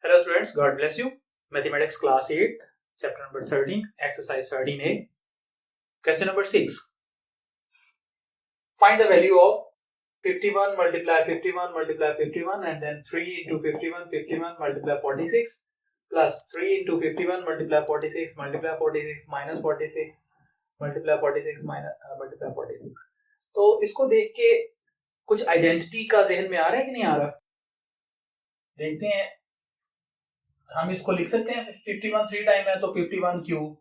Hello students, God bless you. Mathematics class 8, chapter number 13, exercise 13a. Question number 6. Find the value of 51 multiply 51 multiply 51 and then 3 into 51 51 multiply 46 plus 3 into 51 multiply 46 multiply 46 minus 46 multiply 46 minus multiply 46. तो इसको देख के कुछ identity का जहन में आ रहा है कि नहीं आ रहा? देखते हैं. हम इसको लिख सकते हैं 51 3 टाइम है तो 51 क्यूब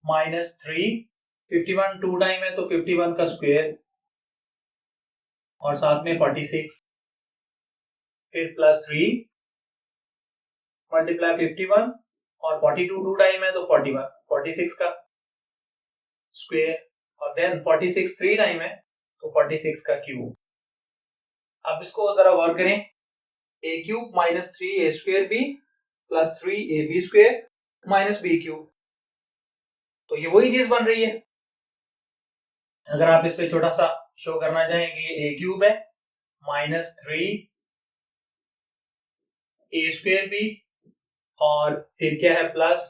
माइनस 3 51 2 टाइम है तो 51 का स्क्वायर और साथ में 46 फिर प्लस 3 मल्टीप्लाई 51 और 42 2 टाइम है तो 41 46 का स्क्वायर और देन 46 3 टाइम है तो 46 का क्यूब. अब इसको जरा वर्क करें. a cube minus 3a square b plus 3ab square minus b cube. तो ये वही चीज बन रही है. अगर आप इस पे छोटा सा शो करना चाहें कि ये a क्यूब है माइनस 3a स्क्वायर b और फिर क्या है प्लस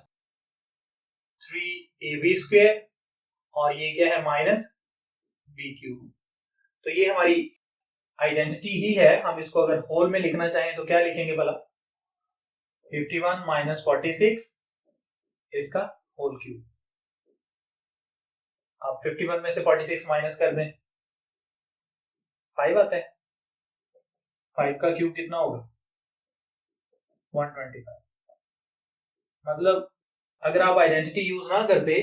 3ab स्क्वायर और ये क्या है माइनस b क्यूब. तो ये हमारी आइडेंटिटी ही है. हम इसको अगर होल में लिखना चाहें तो क्या लिखेंगे भला? 51 माइनस 46 इसका होल क्यूब. अब 51 में से 46 माइनस कर दें 5 आता है. 5 का क्यूब कितना होगा? 125. मतलब अगर आप आइडेंटिटी यूज ना करते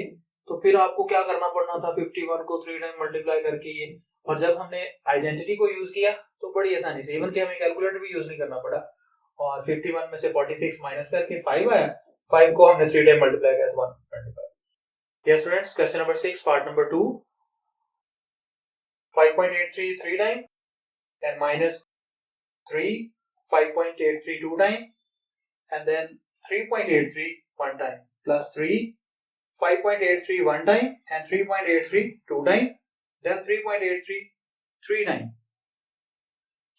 तो फिर आपको क्या करना पड़ना था? 51 को 3 टाइम मल्टीप्लाई करके ये. और जब हमने आइडेंटिटी को यूज किया तो बड़ी आसानी से, इवन कि हमें कैलकुलेटर भी यूज नहीं करना पड़ा. और 51 में से 46 माइनस करके 5 आया. 5 को हमने 3 टाइम मल्टीप्लाई किया तो 125. Yes students, question number 6 part number 2. 5.83 3 time and minus 3 5.83 2 time and then 3.83 1 time plus 3 5.83 1 time and 3.83 2 time then 3.83 3 time.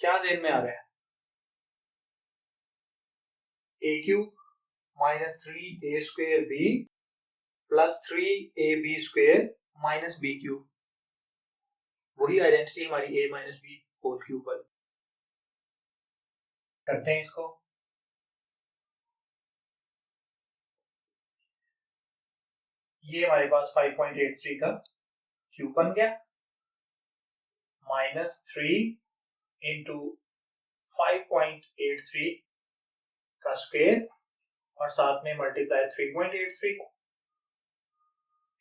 क्या ज़हन में आ रहा है? a cube minus 3a square b plus 3ab square minus b cube. वही identity हमारी a minus b whole cube वाली. करते हैं इसको. ये हमारे पास 5.83 का क्यूब बन गया माइनस 3 इंटू 5.83 का स्क्वायर और साथ में मल्टीप्लाई 3.83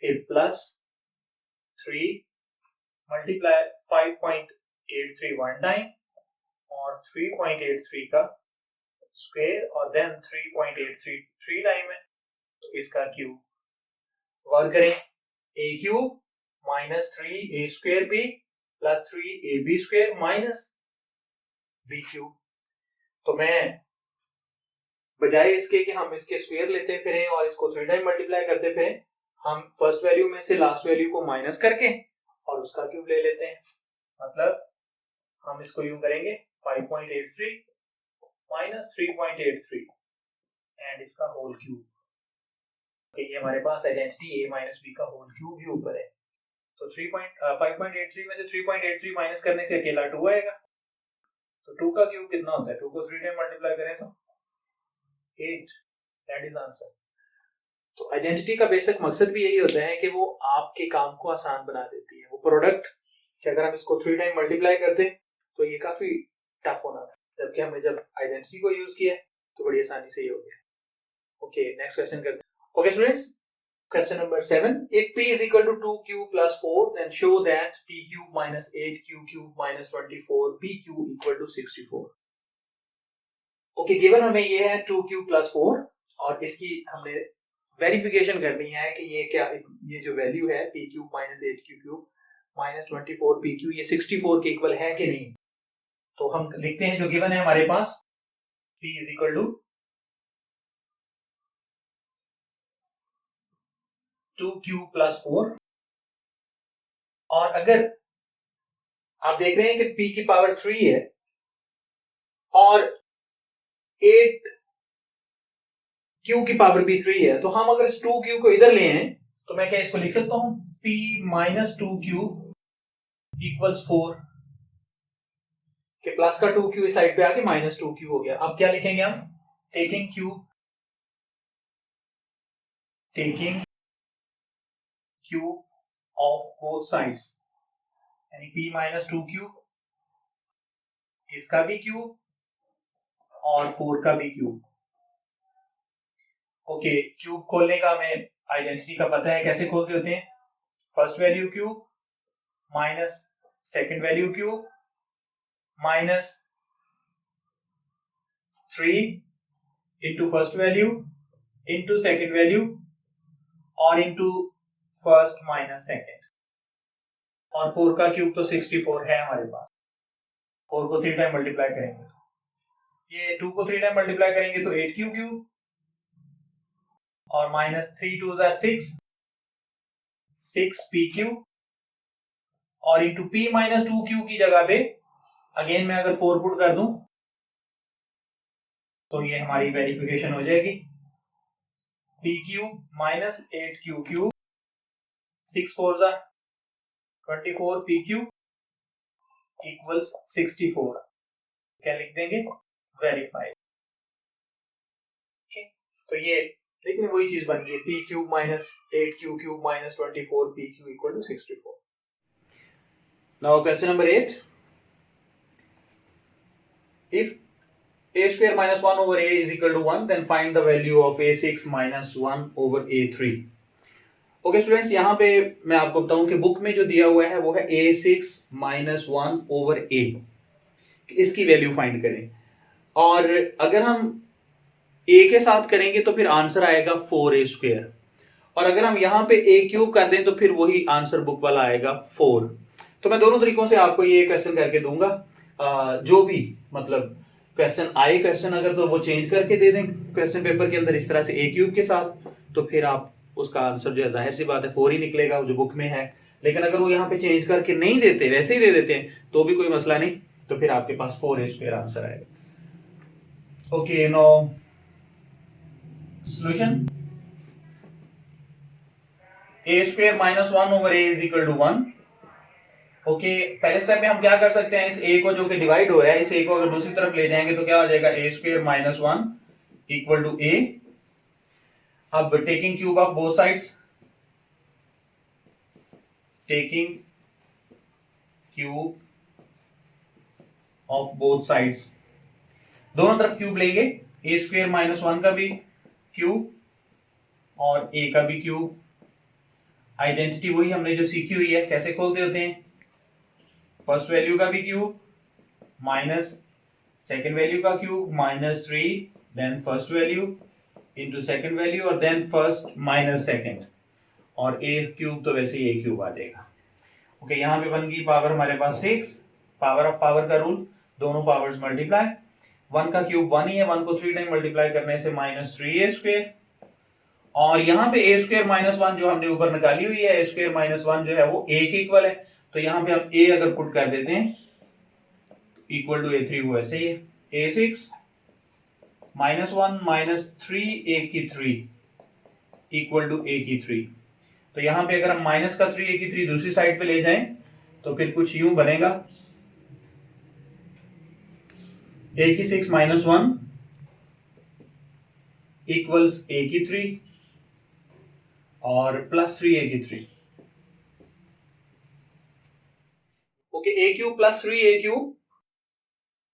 फिर प्लस 3 मल्टीप्लाई 5.83 वन टाइम और 3.83 का स्क्वायर और देन 3.83 3 टाइम है तो इसका क्यूब. वर्क करें. a cube minus 3a square b plus 3ab square minus b cube. तो मैं बजाय इसके कि हम इसके स्क्वायर लेते फिरें और इसको 3 टाइम मल्टीप्लाई करते फिरें, हम फर्स्ट वैल्यू में से लास्ट वैल्यू को माइनस करके और उसका क्यूब ले लेते हैं. मतलब हम इसको यूं करेंगे 5.83 माइनस 3.83 एंड इसका होल क्यूब. ये हमारे पास आइडेंटिटी a माइनस b का होल क्यूब ही ऊपर है. तो 5.83 में से 3.83 माइनस करने से अकेला 2 आएगा. तो 2 का क्यूब कितना होता है? 2 को 3 टाइम मल्टीप्लाई करें तो 8. That is answer. तो आइडेंटिटी का बेसिक मकसद भी यही होता है कि वो आपके काम को आसान बना देती है. वो प्रोडक्ट कि अगर हम इसको 3 टाइम मल्टीप्लाई करते तो ये काफी टफ होना था, जबकि हमने जब आइडेंटिटी को यूज किया तो बड़ी आसानी से ये हो गया. ओके, नेक्स्ट क्वेश्चन करते हैं. Okay students, question number 7. If p is equal to 2q plus 4, then show that p cube minus 8q cube minus 24 p cube equal to 64. Okay, given हमें ये है 2q plus 4 और इसकी हमने verification करनी है कि ये क्या, ये जो वैल्यू है p cube minus 8q cube minus 24 p cube ये 64 के इक्वल है कि नहीं. तो हम लिखते हैं जो गिवन है हमारे पास p is equal to 2q plus 4 और अगर आप देख रहे हैं कि p की पावर 3 है और 8 क्यू की पावर p 3 है, तो हम अगर इस 2 क्यू को इधर ले आए तो मैं क्या इसको लिख सकता हूं p माइनस 2 क्यू इक्वल्स 4 के प्लस का 2 क्यू इस साइड पे आके माइनस 2 क्यू हो गया। अब क्या लिखेंगे हम, taking Q of both sides, यानी p माइनस 2 क्यू, इसका भी क्यूब और 4 का भी क्यूब। ओके, क्यूब खोलने का हमें आइडेंटिटी का पता है, कैसे खोलते होते हैं, first value cube minus second value cube minus 3 into first value into second value और इंटू फर्स्ट माइनस सेकंड, और 4 का क्यूब तो 64 है हमारे पास। 4 को 3 टाइम मल्टीप्लाई करेंगे, ये 2 को 3 टाइम मल्टीप्लाई करेंगे तो 8 क्यू क्यूब और माइनस 3 2 6 पी क्यू और इंटू पी माइनस 2 क्यू की जगह पे अगेन मैं अगर 4 पुट कर दूं तो ये हमारी वेरिफिकेशन हो जाएगी, P cube minus 8 Q cube 6 4 24 P cube equals 64, क्या लिख देंगे, वेरीफाइड। तो ये देखिए वही चीज बन गई, P cube minus 8 Q cube minus 24 P Q equal to 64। Now question number 8, if a square minus 1 over a is equal to 1, then find the value of a6 minus 1 over a3। Okay students, यहाँ पे मैं आपको बताऊं कि book में जो दिया हुआ है वो है a6 minus 1 over a, इसकी वैल्यू फाइंड करें, और अगर हम a के साथ करेंगे तो फिर आंसर आएगा 4a स्क्वायर, और अगर हम यहाँ पे a क्यूब कर दें तो फिर वही आंसर बुक वाला आएगा 4। तो मैं दोनों तरीकों से आपको ये क्वेश्चन करके दूंगा, जो भी मतलब क्वेश्चन आए, क्वेश्चन अगर तो वो चेंज करके दे दें क्वेश्चन पेपर के अंदर इस तरह से a क्यूब के साथ, तो फिर आप उसका आंसर जो है जाहिर सी बात है 4 ही निकलेगा जो बुक में है। लेकिन अगर वो यहाँ पे चेंज करके नहीं देते, वैसे ही दे देते हैं तो भी कोई मसला नहीं, तो फिर आपके पास 4a स्क्वायर आंसर आएगा। Okay, now solution, a square minus 1 over a is equal to 1। Okay, पहले स्टेप में हम क्या कर सकते हैं, इस a को जो कि डिवाइड हो रहा है, इस a को अगर दूसरी तरफ ले जाएंगे तो क्या हो जाएगा, a square minus 1 equal to a। अब taking cube of both sides, taking cube of both sides, दोनों तरफ क्यूब लेंगे, a स्क्वायर माइनस 1 का भी क्यूब और a का भी क्यूब। आइडेंटिटी वही हमने जो सीखी हुई है, कैसे खोलते होते हैं, फर्स्ट वैल्यू का भी क्यूब माइनस सेकंड वैल्यू का cube minus 3 then first value into second value और देन फर्स्ट माइनस सेकंड, और a क्यूब तो वैसे ही a क्यूब आ जाएगा। ओके, यहां पे बन गई पावर हमारे पास 6, पावर ऑफ पावर का रूल, दोनों पावर्स मल्टीप्लाई, 1 का क्यूब 1 ही है, 1 को 3 टाइम मल्टीप्लाई करने से माइनस 3a स्क्वायर, और यहाँ पे a स्क्वायर माइनस 1 जो हमने ऊपर निकाली हुई है, a स्क्वायर माइनस 1 जो है वो a के इक्वल है, तो यहाँ पे हम a अगर पुट कर देते हैं इक्वल टू a3, वो ऐसे ही है, a6 माइनस 1 माइनस 3a की 3 इक्वल टू a की 3। तो यहाँ पे अगर हम माइनस का 3a की 3 दूसरी साइड पे ले जाएं तो फिर कुछ यूं बनेगा, a की 6 माइनस 1 इक्वल्स a की 3 और प्लस 3a की 3। Okay, a cube plus 3a cube,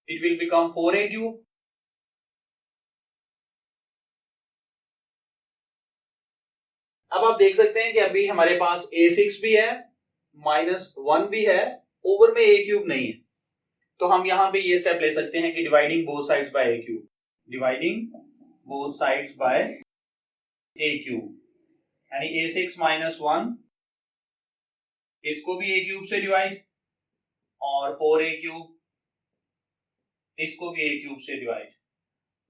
it will become 4a cube. अब आप देख सकते हैं कि अभी हमारे पास a6 भी है, माइनस 1 भी है, ओवर में a क्यूब नहीं है, तो हम यहां पे ये स्टेप ले सकते हैं कि dividing both sides by a cube, dividing both sides by a cube, यानी a6 माइनस 1 इसको भी a क्यूब से डिवाइड और 4a क्यूब इसको भी a क्यूब से डिवाइड,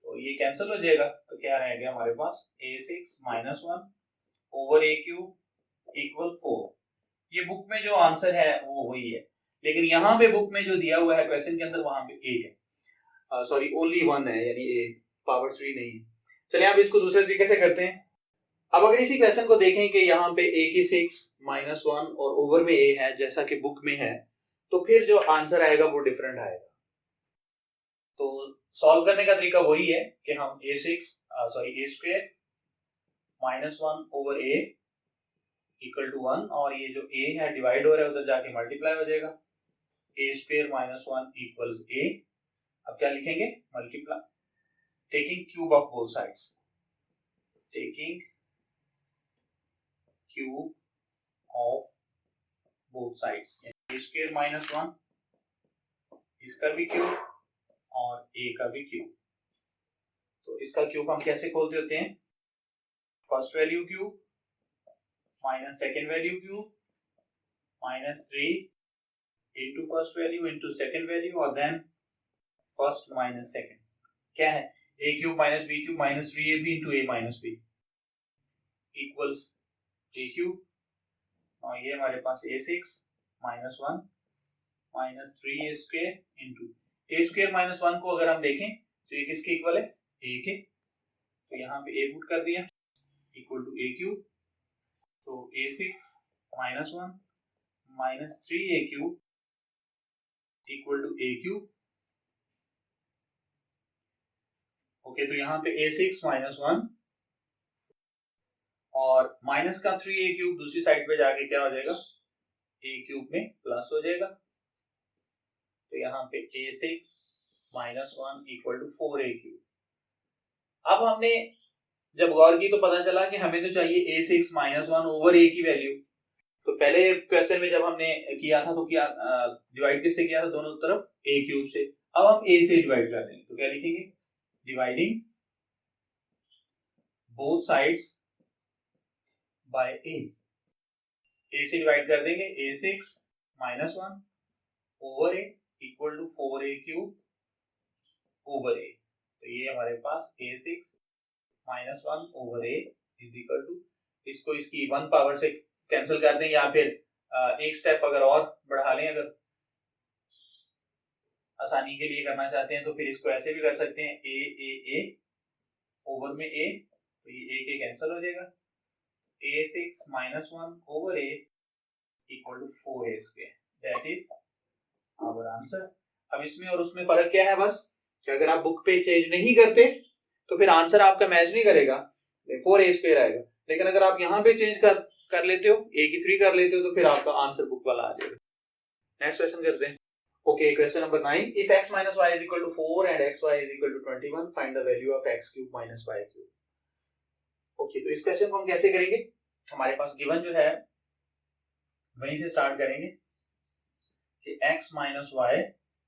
तो ये कैंसिल हो जाएगा, तो क्या रहेगा हमारे पास a6 minus 1 over a cube equal 4। ये बुक में जो आंसर है वो वही है, लेकिन यहाँ पे बुक में जो दिया हुआ है क्वेश्चन के अंदर वहां पे 8 है, सॉरी ओनली 1 है, यानी पावर 3 नहीं है। चलिए अब इसको दूसरे तरीके से करते हैं। अब अगर इसी क्वेश्चन को देखें कि यहाँ पे a की 6 -1 और ओवर में a है जैसा कि बुक में है, तो फिर जो आंसर आएगा वो डिफरेंट आएगा। तो सॉल्व करने का तरीका वही है कि हम a square -1 over a equal to 1, और ये जो a है डिवाइड हो रहा है उधर जाके मल्टीप्लाई हो जाएगा, a स्क्वायर -1 इक्वल्स a। अब क्या लिखेंगे, multiply taking cube of both sides, taking cube of both sides, a square -1 इसका भी क्यूब और a का भी क्यूब। तो इसका क्यूब हम कैसे खोलते होते हैं, first value cube minus second value cube -3 into first value into second value और then first minus second। क्या है, a cube minus b cube minus 3ab into a minus b equals a cube, और ये हमारे पास a6 -1 minus 3a square into a square -1 को अगर हम देखें तो ये किसके इक्वल है, a के, तो यहाँ पे a पुट कर दिया इक्वल टू a क्यूब, तो a6 -1 minus 3a cube equal to a cube. Okay, तो यहाँ पे a6 -1 और माइनस का 3a क्यूब दूसरी साइड पे जाके क्या हो जाएगा, a क्यूब में प्लस हो जाएगा, तो यहाँ पे a6 -1 equal to 4a cube. अब हमने जब गौर की तो पता चला कि हमें तो चाहिए a6 -1 ओवर a की वैल्यू। तो पहले क्वेश्चन में जब हमने किया था तो क्या डिवाइड किससे किया था, दोनों तरफ a क्यूब से। अब हम a से डिवाइड कर देंगे तो क्या लिखेंगे, dividing both sides by a से डिवाइड कर देंगे, a6 -1 over a equal to 4a cube over a। तो ये हमारे पास a6 -1 over a is equal to, इसको इसकी 1 पावर से कैंसिल कर दें या फिर एक स्टेप अगर और बढ़ा लें, अगर आसानी के लिए करना चाहते हैं तो फिर इसको ऐसे भी कर सकते हैं, a ओवर में a, तो ये a के कैंसिल हो जाएगा, a6 -1 over a equal to 4a square, that is our answer. अब इसमें और उसमें फर्क क्या है, बस कि अगर आप बुक पे चेंज नहीं करते तो फिर आंसर आपका मैच नहीं करेगा, 4a स्क्वायर आएगा, लेकिन अगर आप यहाँ पे चेंज कर लेते हो, a की 3 कर लेते हो, तो फिर आपका आंसर बुक वाला आ जाएगा। नेक्स्ट क्वेश्चन करते हैं। Okay, question number 9, if x minus y is equal to 4 and xy is equal to 21, find the value of x cube minus y cube। Okay, तो इस क्वेश्चन को हम कैसे करेंगे, हमारे पास गिवन जो है वहीं से स्टार्ट करेंगे कि x minus y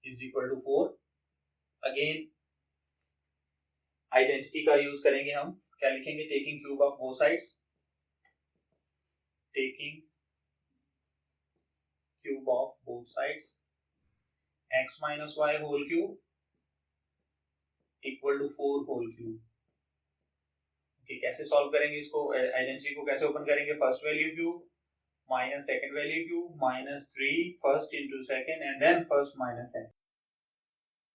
is equal to 4। Again identity का यूज करेंगे, हम क्या लिखेंगे, taking cube of both sides, taking cube of both sides, x minus y whole cube equal to 4 whole cube. Okay, कैसे सॉल्व करेंगे इसको, आइडेंटिटी को कैसे ओपन करेंगे, first value cube minus second value cube minus 3 first into second and then first minus second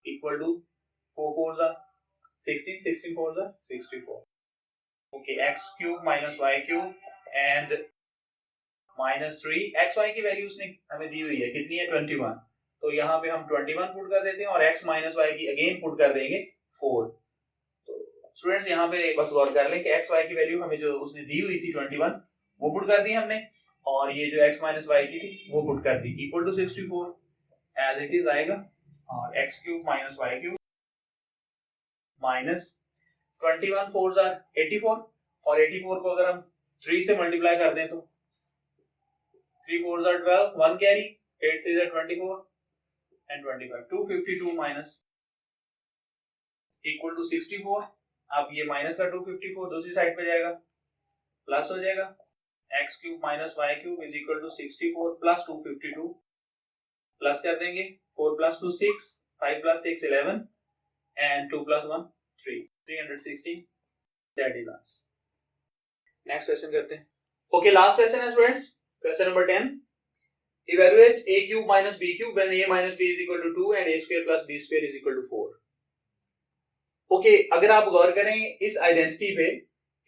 equal to 4 4 जा 16 16 4 जा 64। Okay, x cube minus y cube and minus 3, x y की value उसने हमें दी हुई है, कितनी है 21, तो यहाँ पे हम 21 पुट कर देते हैं और x माइनस y की अगेन पुट कर देंगे 4। तो स्टूडेंट्स यहाँ पे बस गौर कर लें कि x y की वैल्यू हमें जो उसने दी हुई थी 21 वो पुट कर दी हमने, और ये जो x माइनस y की थी वो पुट कर दी equal to 64 as it is आएगा, और x cube minus y cube minus 21 4 are 84, और 84 को अगर हम 3 से मल्टीप्लाई कर दें तो 3 4 are 12, 1 carry, 8 3 are 24 and 25, 252 minus equal to 64। अब ये माइनस का 254 दूसरी साइड पे जाएगा, प्लस हो जाएगा, x cube minus y cube is equal to 64 plus 252, plus कर देंगे, 4 plus 2 6, 5 plus 6 11 and 2 plus 1 3, 316, that is answer. Next question करते हैं। ओके, लास्ट क्वेश्चन है students, question number 10, evaluate a cube minus b cube when a minus b is equal to 2 and a square plus b square is equal to 4। Okay, अगर आप गौर करें इस identity पे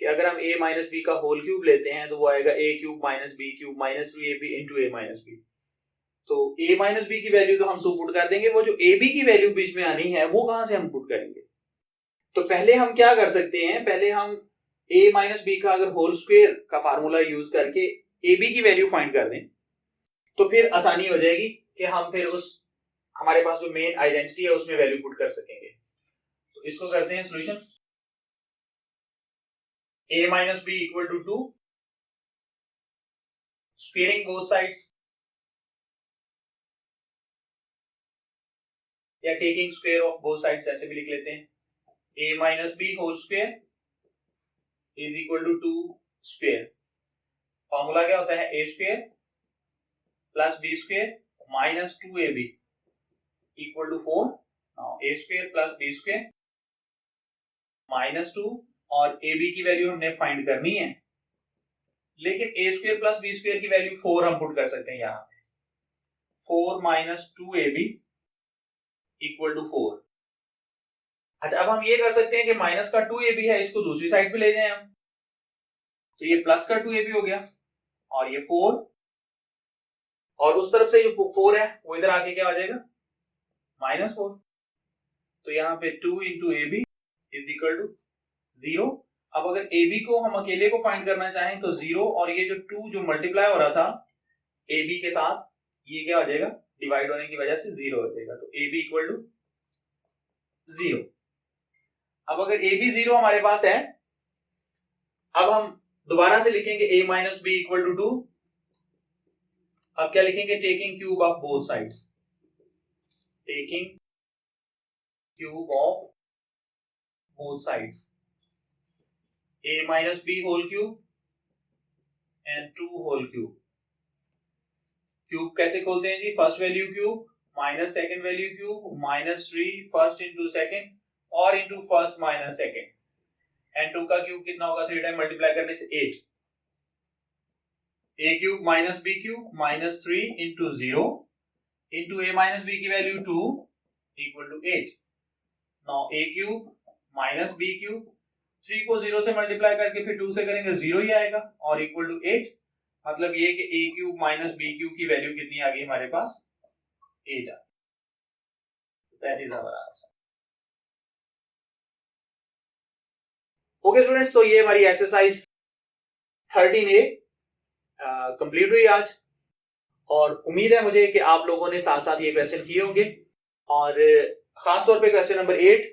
कि अगर हम a माइनस बी का होल क्यूब लेते हैं तो वो आएगा a cube minus B cube minus 2ab into a minus B. तो a माइनस बी की वैल्यू तो हम 2 पुट कर देंगे, वो जो ab की वैल्यू बीच में आनी है वो कहां से हम पुट करेंगे? तो पहले हम क्या कर सकते हैं, पहले हम a माइनस बी का अगर होल स्क्वायर का फार्मूला यूज करके ab की वैल्यू फाइंड कर दें तो फिर आसानी हो जाएगी कि हम फिर उस हमारे पास जो मेन आइडेंटिटी है उसमें वैल्यू पुट कर सकेंगे। तो इसको करते हैं solution. a minus b equal to 2, squaring both sides या taking square of both sides ऐसे भी लिख लेते हैं। a minus b whole square is equal to 2 square। Formula क्या होता है, a square plus b square minus 2ab equal to 4। now a square plus b square minus 2 और ab की वैल्यू हमने फाइंड करनी है, लेकिन a square plus b square की वैल्यू 4 हम पुट कर सकते हैं यहाँ पे। 4 माइनस 2ab इक्वल टू 4। अच्छा, अब हम ये कर सकते हैं कि माइनस का 2ab है इसको दूसरी साइड पे ले जाएं हम, तो ये प्लस का 2ab हो गया और ये 4 और उस तरफ से जो 4 है वो इधर आके क्या हो जाएगा, माइनस 4। तो यहाँ पे 2 into A B is equal to 0। अब अगर ए बी को हम अकेले को फाइंड करना चाहें तो 0 और ये जो 2 जो मल्टीप्लाई हो रहा था ए बी के साथ ये क्या हो जाएगा, डिवाइड होने की वजह से 0 हो जाएगा। तो ए बी इक्वल टू 0। अब अगर ए बी 0 हमारे पास है, अब हम दोबारा से लिखेंगे a minus B equal to 2। अब क्या लिखेंगे, taking cube of both sides, taking cube of both sides, a minus B whole cube and 2 whole cube. Cube कैसे खोलते हैं जी, first value cube minus second value cube minus 3 first into second और into first minus second, and 2 का cube कितना होगा, 3 time multiply करने से 8। a cube minus B cube minus 3 into 0 into a minus B की value 2 equal to 8। Now a cube minus B cube, 3 को 0 से multiply करके फिर 2 से करेंगे 0 ही आएगा और इक्वल टू 8। मतलब ये कि a cube minus B cube की वैल्यू कितनी आ गई हमारे पास, 8 आ गई। That is our answer. Okay students, तो ये हमारी एक्सरसाइज 13A कंप्लीट हुई आज, और उम्मीद है मुझे कि आप लोगों ने साथ साथ ये क्वेश्चन किए होंगे, और खास तौर पे क्वेश्चन नंबर 8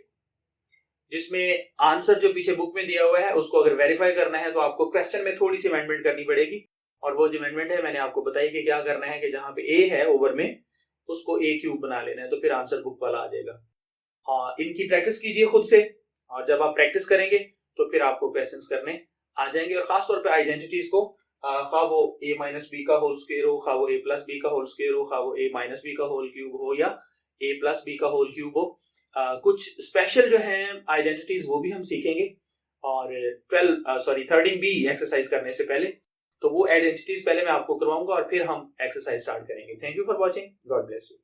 जिसमें आंसर जो पीछे बुक में दिया हुआ है उसको अगर वेरीफाई करना है तो आपको क्वेश्चन में थोड़ी सी अमेंडमेंट करनी पड़ेगी, और वो जो अमेंडमेंट है मैंने आपको बताई कि क्या करना है कि जहां पे a है ओवर में उसको a क्यूब बना लेना है, तो फिर आंसर बुक वाला आ जाएगा। हाँ, इनकी प्रैक्टिस कीजिए खुद से, और जब आप प्रैक्टिस करेंगे तो फिर आपको क्वेश्चंस करने आ जाएंगे। और खास तौर पे आइडेंटिटीज को, खा वो a माइनस बी का होल स्क्वायर हो, खा वो a प्लस बी का होल स्क्वायर हो, खा वो a माइनस बी का होल क्यूब हो या a प्लस बी का होल क्यूब हो, कुछ स्पेशल जो है आइडेंटिटीज वो भी हम सीखेंगे। और 13B एक्सरसाइज करने से पहले तो वो आइडेंटिटीज पहले मैं आपको करवाऊंगा और फिर हम एक्सरसाइज स्टार्ट करेंगे। Thank you for watching, God bless you.